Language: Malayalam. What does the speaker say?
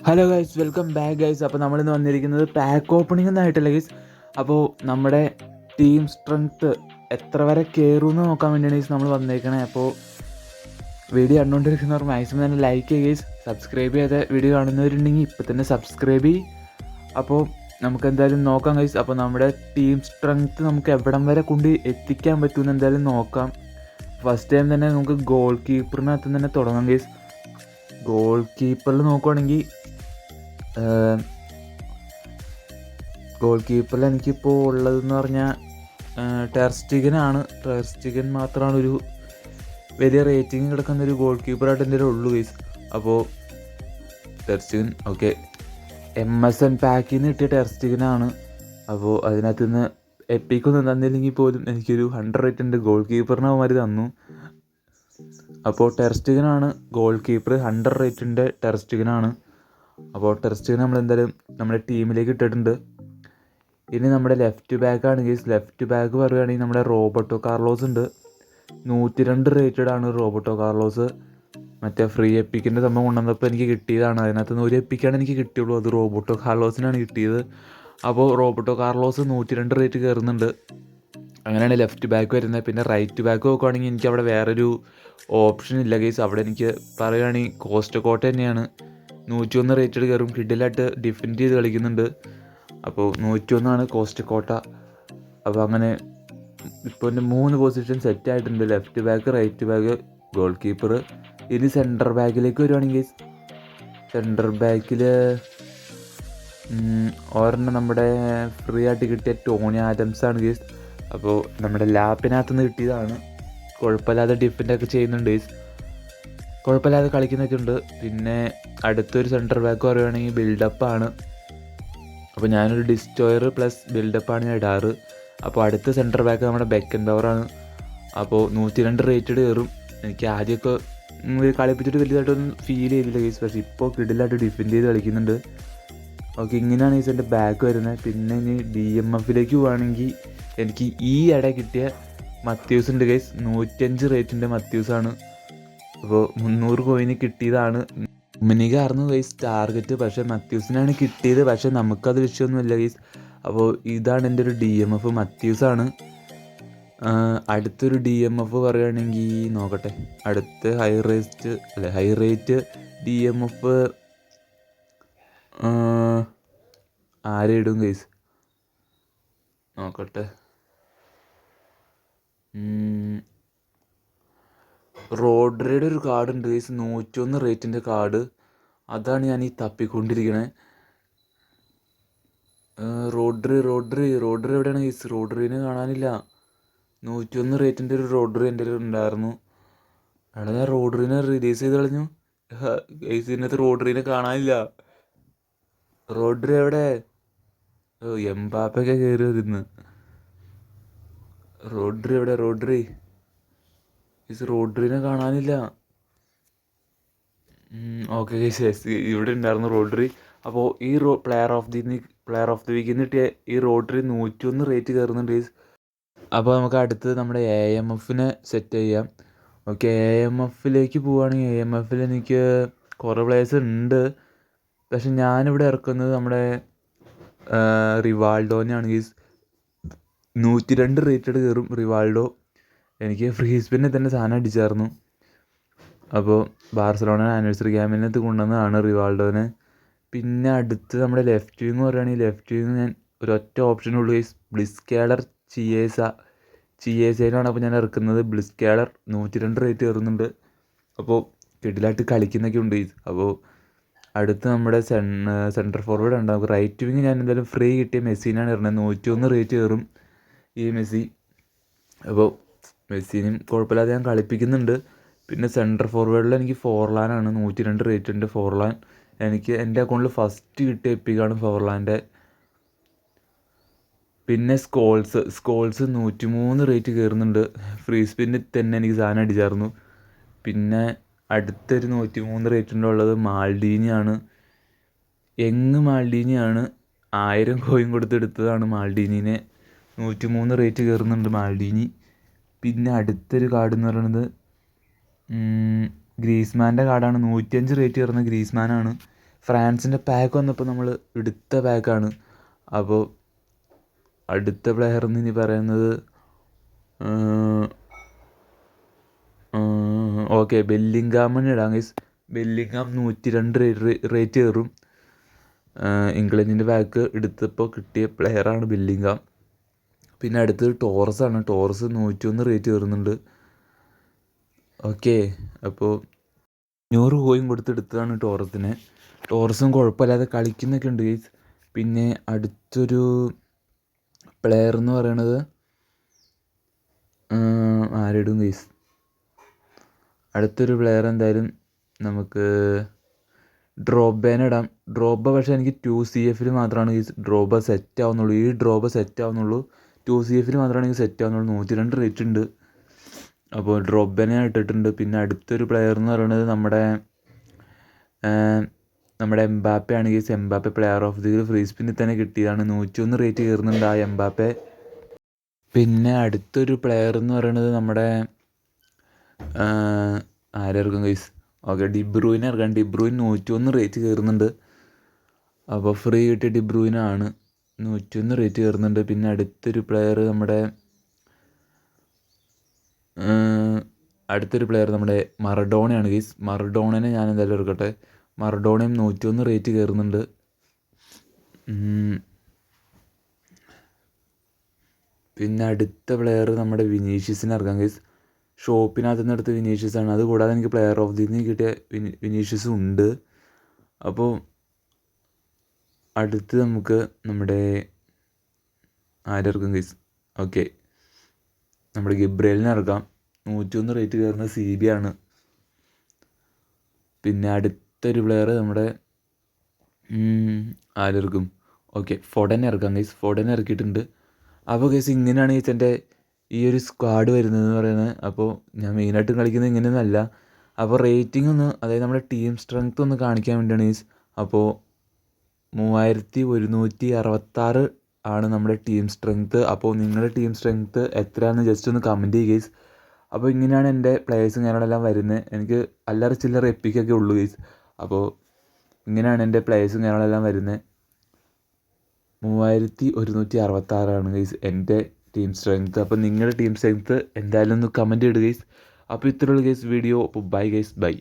Hello guys, welcome back guys. അപ്പോൾ നമ്മളിന്ന് വന്നിരിക്കുന്നത് പാക്ക് ഓപ്പണിംഗ് എന്നായിട്ടല്ല ഗൈസ്. അപ്പോൾ നമ്മുടെ ടീം സ്ട്രെങ്ത്ത് എത്ര വരെ കയറുമെന്ന് നോക്കാൻ വേണ്ടിയാണ് ഗൈസ് നമ്മൾ വന്നേക്കണേ. അപ്പോൾ വീഡിയോ കണ്ടുകൊണ്ടിരിക്കുന്നവർ മാക്സിമം തന്നെ ലൈക്ക് ചെയ്യുക ഗൈസ്. സബ്സ്ക്രൈബ് ചെയ്യാതെ വീഡിയോ കാണുന്നവരുണ്ടെങ്കിൽ ഇപ്പം തന്നെ സബ്സ്ക്രൈബ് ചെയ്യും. അപ്പോൾ നമുക്ക് എന്തായാലും നോക്കാം ഗൈസ്. അപ്പോൾ നമ്മുടെ ടീം സ്ട്രെങ്ത്ത് നമുക്ക് എവിടം വരെ കൊണ്ട് എത്തിക്കാൻ പറ്റുമെന്ന് എന്തായാലും നോക്കാം. ഫസ്റ്റ് ടൈം തന്നെ നമുക്ക് ഗോൾ കീപ്പറിനകത്ത് തന്നെ തുടങ്ങാം ഗൈസ്. ഗോൾ കീപ്പറിൽ നോക്കുവാണെങ്കിൽ ഗോൾ കീപ്പറിൽ എനിക്കിപ്പോൾ ഉള്ളതെന്ന് പറഞ്ഞാൽ ടെർ സ്റ്റിഗനാണ്. ടെർ സ്റ്റിഗൻ മാത്രമാണ് ഒരു വലിയ റേറ്റിംഗ് കിടക്കുന്ന ഒരു ഗോൾ കീപ്പറായിട്ട് എൻ്റെ ഉള്ളൂ ഗൈസ്. അപ്പോൾ ടെർ സ്റ്റിഗൻ ഓക്കെ, MSN പാക്കിൽ നിന്ന് കിട്ടിയ ടെർ സ്റ്റിഗനാണ്. അപ്പോൾ അതിനകത്ത് നിന്ന് എപ്പിക്കൊന്നും തന്നില്ലെങ്കിൽ പോലും എനിക്കൊരു 100 റേറ്റിൻ്റെ ഗോൾ കീപ്പറിന് അവന്മാർ തന്നു. അപ്പോൾ ടെർ സ്റ്റിഗനാണ് ഗോൾ കീപ്പർ, 100 റേറ്റിൻ്റെ ടെർ സ്റ്റിഗനാണ്. അപ്പോൾ ടെർ സ്റ്റിഗൻ നമ്മൾ എന്തായാലും നമ്മുടെ ടീമിലേക്ക് ഇട്ടിട്ടുണ്ട്. ഇനി നമ്മുടെ ലെഫ്റ്റ് ബാക്കാണ് ഗൈസ്. ലെഫ്റ്റ് ബാക്ക് പറയുകയാണെങ്കിൽ നമ്മുടെ റോബർട്ടോ കാർലോസ് ഉണ്ട്. 102 റേറ്റഡ് ആണ് റോബർട്ടോ കാർലോസ്. മറ്റേ ഫ്രീ എപ്പിക്കിൻ്റെ സംഭവം കൊണ്ടുവന്നപ്പോൾ എനിക്ക് കിട്ടിയതാണ്. അതിനകത്ത് നിന്ന് ഒരു എപ്പിക്കാണ് എനിക്ക് കിട്ടിയുള്ളൂ, അത് റോബർട്ടോ കാർലോസിനാണ് കിട്ടിയത്. അപ്പോൾ റോബർട്ടോ കാർലോസ് 102 റേറ്റ് കയറുന്നുണ്ട്. അങ്ങനെയാണ് ലെഫ്റ്റ് ബാക്ക് വരുന്നത്. പിന്നെ റൈറ്റ് ബാക്ക് നോക്കുകയാണെങ്കിൽ എനിക്ക് അവിടെ വേറൊരു ഓപ്ഷൻ ഇല്ല ഗൈസ്. അവിടെ എനിക്ക് പറയുകയാണെങ്കിൽ കോസ്റ്റക്കോട്ട തന്നെയാണ്. 101 റേറ്റഡ് കയറും. കിഡിലായിട്ട് ഡിഫെൻഡ് ചെയ്ത് കളിക്കുന്നുണ്ട്. അപ്പോൾ 101 കോസ്റ്റക്കോട്ട. അപ്പോൾ അങ്ങനെ ഇപ്പോൾ എൻ്റെ 3 പൊസിഷൻ സെറ്റായിട്ടുണ്ട്: left back, right back, goalkeeper. ഇനി സെൻറ്റർ ബാക്കിലേക്ക് വരുവാണെങ്കിൽ സെൻറ്റർ ബാക്കിൽ ഒരെണ്ണം നമ്മുടെ ഫ്രീ ആയിട്ട് കിട്ടിയ ടോണി ആഡംസ് ആണ് ഗൈസ്. അപ്പോൾ നമ്മുടെ ലാപ്പിനകത്ത് നിന്ന് കിട്ടിയതാണ്. കുഴപ്പമില്ലാതെ ഡിഫെൻഡൊക്കെ ചെയ്യുന്നുണ്ട് ഗൈസ്, കുഴപ്പമില്ലാതെ കളിക്കുന്നൊക്കെ ഉണ്ട്. പിന്നെ അടുത്തൊരു സെൻറ്റർ ബാക്ക് പറയുകയാണെങ്കിൽ ബിൽഡപ്പാണ്. അപ്പോൾ ഞാനൊരു ഡിസ്റ്റോയർ പ്ലസ് ബിൽഡപ്പാണ് ഞാൻ ഇടാറ്. അപ്പോൾ അടുത്ത സെൻറ്റർ ബാക്ക് നമ്മുടെ ബെക്കൻ പവറാണ്. അപ്പോൾ 102 റേറ്റഡ് കയറും. എനിക്ക് ആദ്യമൊക്കെ കളിപ്പിച്ചിട്ട് വലുതായിട്ടൊന്നും ഫീൽ ചെയ്തില്ല ഗൈസ്, പക്ഷേ ഇപ്പോൾ കിഡിലായിട്ട് ഡിഫെൻഡ് ചെയ്ത് കളിക്കുന്നുണ്ട്. ഓക്കെ, ഇങ്ങനെയാണ് ഗൈസ് എൻ്റെ ബാക്ക് വരുന്നത്. പിന്നെ ഇനി DMFലേക്ക് പോവുകയാണെങ്കിൽ എനിക്ക് ഈ ഇട കിട്ടിയ മത്യൂസ് ഉണ്ട് ഗൈസ്. 105 റേറ്റിൻ്റെ മത്യൂസാണ്. അപ്പോൾ 300 കോയിന് കിട്ടിയതാണ്. ഡൊമിനിക്കായിരുന്നു ഗൈസ് ടാർഗറ്റ്, പക്ഷേ മത്യൂസിനാണ് കിട്ടിയത്. പക്ഷേ നമുക്കത് വിഷയമൊന്നുമില്ല ഗൈസ്. അപ്പോൾ ഇതാണ് എൻ്റെ ഒരു DMF, മത്യൂസാണ്. അടുത്തൊരു DMF പറയുകയാണെങ്കിൽ നോക്കട്ടെ. അടുത്ത ഹൈ റേറ്റ് DMF ആരെയിടും ഗൈസ്, നോക്കട്ടെ. റോഡ്രിയുടെ ഒരു കാർഡ് ഉണ്ട് ഗൈസ്, 101 റേറ്റിൻ്റെ കാർഡ്. അതാണ് ഞാൻ ഈ തപ്പിക്കൊണ്ടിരിക്കണേ. റോഡ്രി എവിടെയാണ് ഗൈസ്? റോഡ്രീനെ കാണാനില്ല. 101 റേറ്റിൻ്റെ ഒരു റോഡ്രി എൻ്റെ ഉണ്ടായിരുന്നു. അവിടെ ഞാൻ റോഡ്രീനെ റിലീസ് ചെയ്ത് കളഞ്ഞു ഗൈസ്. ഇതിനകത്ത് റോഡ്രീനെ കാണാനില്ല. റോഡ്രി എവിടെ? എംബാപ്പയൊക്കെ കയറി വരുന്നു. റോഡ്രി എവിടെ? റോഡ്രീനെ കാണാനില്ല. ഓക്കെ ഗൈസ്, ഇവിടെ ഉണ്ടായിരുന്നു റോഡ്രി. അപ്പോൾ ഈ പ്ലെയർ ഓഫ് ദി വീക്കിൽ നിന്ന് കിട്ടിയ ഈ റോഡ്രി 101 റേറ്റ് കയറുന്നുണ്ട് ഗൈസ്. അപ്പോൾ നമുക്ക് അടുത്ത് നമ്മുടെ AMFനെ സെറ്റ് ചെയ്യാം. ഓക്കെ, AMFലേക്ക് പോവുകയാണെങ്കിൽ AMFൽ എനിക്ക് കുറേ പ്ലേയേഴ്സ് ഉണ്ട്. പക്ഷെ ഞാനിവിടെ ഇറക്കുന്നത് നമ്മുടെ റിവാൾഡോനെയാണ് ഗൈസ്. 102 റേറ്റഡ് കയറും റിവാൾഡോ. എനിക്ക് ഫ്രീ സ്പിന്നിൽ തന്നെ സാധനം അടിച്ചായിരുന്നു. അപ്പോൾ ബാർസലോണ ആനിവേഴ്സറി ക്യാമ്പിനകത്ത് കൊണ്ടുവന്നതാണ് റിവാൾഡോനെ. പിന്നെ അടുത്ത് നമ്മുടെ ലെഫ്റ്റ് വിങ് പറയുകയാണെങ്കിൽ ലെഫ്റ്റ് വിങ് ഞാൻ ഒരൊറ്റ ഓപ്ഷനുള്ളൂ ഗൈസ്, ബ്ലിസ്കാലർ ചിയേസയിലാണ് അപ്പോൾ ഞാൻ ഇറക്കുന്നത്. ബ്ലിസ്കാലർ 102 റേറ്റ് കയറുന്നുണ്ട്. അപ്പോൾ കിഡിലായിട്ട് കളിക്കുന്നൊക്കെ ഉണ്ട് ഗൈസ്. അപ്പോൾ അടുത്ത് നമ്മുടെ സെൻറ്റർ ഫോർവേഡ് ഉണ്ട്. നമുക്ക് റൈറ്റ് വിങ് ഞാൻ എന്തായാലും ഫ്രീ കിട്ടിയ മെസ്സിനാണ് ഇടുന്നത്. 101 റേറ്റ് കയറും ഈ മെസ്സി. അപ്പോൾ മെസ്സിനും കുഴപ്പമില്ലാതെ ഞാൻ കളിപ്പിക്കുന്നുണ്ട്. പിന്നെ സെൻറ്റർ ഫോർവേഡിൽ എനിക്ക് ഫോർലാനാണ്, 102 റേറ്റ് ഉണ്ട് ഫോർലാൻ. എനിക്ക് എൻ്റെ അക്കൗണ്ടിൽ ഫസ്റ്റ് കിട്ടിയ എപ്പിക്കാണ് ഫോർലാൻ്റെ. പിന്നെ സ്കോൾസ് 103 റേറ്റ് കയറുന്നുണ്ട്. ഫ്രീ സ്പിന്നിൽ തന്നെ എനിക്ക് സാധനം അടിച്ചായിരുന്നു. പിന്നെ അടുത്തൊരു 103 റേറ്റിൻ്റെ ഉള്ളത് മാൽഡീനിയാണ്. മാൽഡീനിയാണ്. 1000 കോയിൻ കൊടുത്തെടുത്തതാണ് മാൽഡീനിനെ. 103 റേറ്റ് കയറുന്നുണ്ട് മാൽഡീനി. പിന്നെ അടുത്തൊരു കാർഡ് എന്ന് പറയുന്നത് ഗ്രീസ്മാൻ്റെ കാർഡാണ്. 105 റേറ്റ് കയറുന്ന ഗ്രീസ്മാനാണ്. ഫ്രാൻസിൻ്റെ പാക്ക് വന്നപ്പോൾ നമ്മൾ എടുത്ത പാക്കാണ്. അപ്പോൾ അടുത്ത പ്ലെയർ എന്ന് ഇനി പറയുന്നത് ഓക്കെ ബെല്ലിംഗാമിന് ഇടാം ഗൈസ്. ബെല്ലിംഗാം 102 റേറ്റ് കയറും. ഇംഗ്ലണ്ടിൻ്റെ ബാക്ക് എടുത്തപ്പോൾ കിട്ടിയ പ്ലെയറാണ് ബെല്ലിംഗാം. പിന്നെ അടുത്തത് ടോറസാണ്. ടോറസ് 101 റേറ്റ് കയറുന്നുണ്ട്. ഓക്കെ, അപ്പോൾ 100 കോയിൻ കൊടുത്തെടുത്തതാണ് ടോറസിനെ. ടോറസും കുഴപ്പമില്ലാതെ കളിക്കുന്നൊക്കെ ഉണ്ട് ഗൈസ്. പിന്നെ അടുത്തൊരു പ്ലെയർ എന്ന് പറയണത് ആരിടും ഗൈസ്? അടുത്തൊരു പ്ലെയർ എന്തായാലും നമുക്ക് ഡ്രോബേനെ ഇടാം. ഡ്രോബ പക്ഷേ എനിക്ക് 2CF മാത്രമാണ് ഈ ഡ്രോബ സെറ്റ് ആവുന്നുള്ളൂ. ഈ ഡ്രോബ സെറ്റ് ആവുന്നുള്ളൂ 2CF മാത്രമാണ് എനിക്ക് സെറ്റ് ആവുന്നുള്ളൂ. 102 റേറ്റ് ഉണ്ട്. അപ്പോൾ ഡ്രോബനെ ഇട്ടിട്ടുണ്ട്. പിന്നെ അടുത്തൊരു പ്ലെയർ എന്ന് പറയുന്നത് നമ്മുടെ എംബാപ്പെ ആണ് guys. Mbappe player of the free സ്പിന്നിൽ തന്നെ കിട്ടിയതാണ്. 101 റേറ്റ് കയറുന്നുണ്ട് ആ എംബാപ്പെ. പിന്നെ അടുത്തൊരു പ്ലെയർ എന്ന് പറയുന്നത് നമ്മുടെ ആരായിരിക്കും ഗൈസ്? ഓക്കെ, ഡിബ്രൂയിനെ ഇറക്കാം. ഡിബ്രൂയിൻ 101 റേറ്റ് കയറുന്നുണ്ട്. അപ്പോൾ ഫ്രീ കിട്ടിയ ഡിബ്രൂയിനാണ് 101 റേറ്റ് കയറുന്നുണ്ട്. പിന്നെ അടുത്തൊരു പ്ലെയർ നമ്മുടെ മറഡോണയാണ് ഗൈസ്. മറഡോണനെ ഞാൻ എന്തായാലും എടുക്കട്ടെ. മറഡോണയും 101 റേറ്റ് കയറുന്നുണ്ട്. പിന്നെ അടുത്ത പ്ലെയർ നമ്മുടെ വിനീഷ്യസിനെ ഇറക്കാം ഗൈസ്. ഷോപ്പിനകത്ത് നിന്ന് എടുത്ത വിനീഷ്യസാണ്. അതുകൂടാതെ എനിക്ക് പ്ലെയർ ഓഫ് ദി കിട്ടിയ വിനീഷ്യസും ഉണ്ട്. അപ്പോൾ അടുത്ത് നമുക്ക് നമ്മുടെ ആരിറക്കും ഗൈസ്? ഓക്കെ, നമ്മുടെ ഗിബ്രേലിനെ ഇറക്കാം. 101 റേറ്റ് കയറുന്ന CB ആണ്. പിന്നെ അടുത്തൊരു പ്ലെയർ നമ്മുടെ ആരിറക്കും? ഓക്കെ, ഫൊഡനെ ഇറക്കാം ഗൈസ്. ഫൊഡനെ ഇറക്കിയിട്ടുണ്ട്. അപ്പോൾ ഗൈസ് ഇങ്ങനെയാണ് ഗൈസ് എൻ്റെ ഈ ഒരു സ്ക്വാഡ് വരുന്നതെന്ന് പറയുന്നത്. അപ്പോൾ ഞാൻ മെയിനായിട്ടും കളിക്കുന്നത് ഇങ്ങനെയൊന്നുമല്ല. അപ്പോൾ റേറ്റിംഗ് ഒന്ന്, അതായത് നമ്മുടെ ടീം സ്ട്രെങ്ത് ഒന്ന് കാണിക്കാൻ വേണ്ടിയാണ് ഗൈസ്. അപ്പോൾ 3166 ആണ് നമ്മുടെ ടീം സ്ട്രെങ്ത്. അപ്പോൾ നിങ്ങളുടെ ടീം സ്ട്രെങ്ത് എത്രയാണെന്ന് ജസ്റ്റ് ഒന്ന് കമൻറ്റ് ചെയ്യുക ഗൈസ്. അപ്പോൾ ഇങ്ങനെയാണ് എൻ്റെ പ്ലേയേഴ്സും കാര്യങ്ങളെല്ലാം വരുന്നത്. എനിക്ക് അല്ലറ ചില്ലറ എപ്പിക്കൊക്കെ ഉള്ളൂ ഗൈസ്. അപ്പോൾ ഇങ്ങനെയാണ് എൻ്റെ പ്ലേയേഴ്സും കാര്യങ്ങളെല്ലാം വരുന്നത്. 3166 ഗൈസ് എൻ്റെ ടീം സ്ട്രെങ്ത്. അപ്പോൾ നിങ്ങളുടെ ടീം സ്ട്രെങ്ത് എന്തായാലും ഒന്ന് കമൻറ്റ് ഇടുക ഗൈസ്. അപ്പോൾ ഇത്രയുള്ള ഗൈസ് വീഡിയോ. അപ്പോൾ ബൈ ഗൈസ്, ബൈ.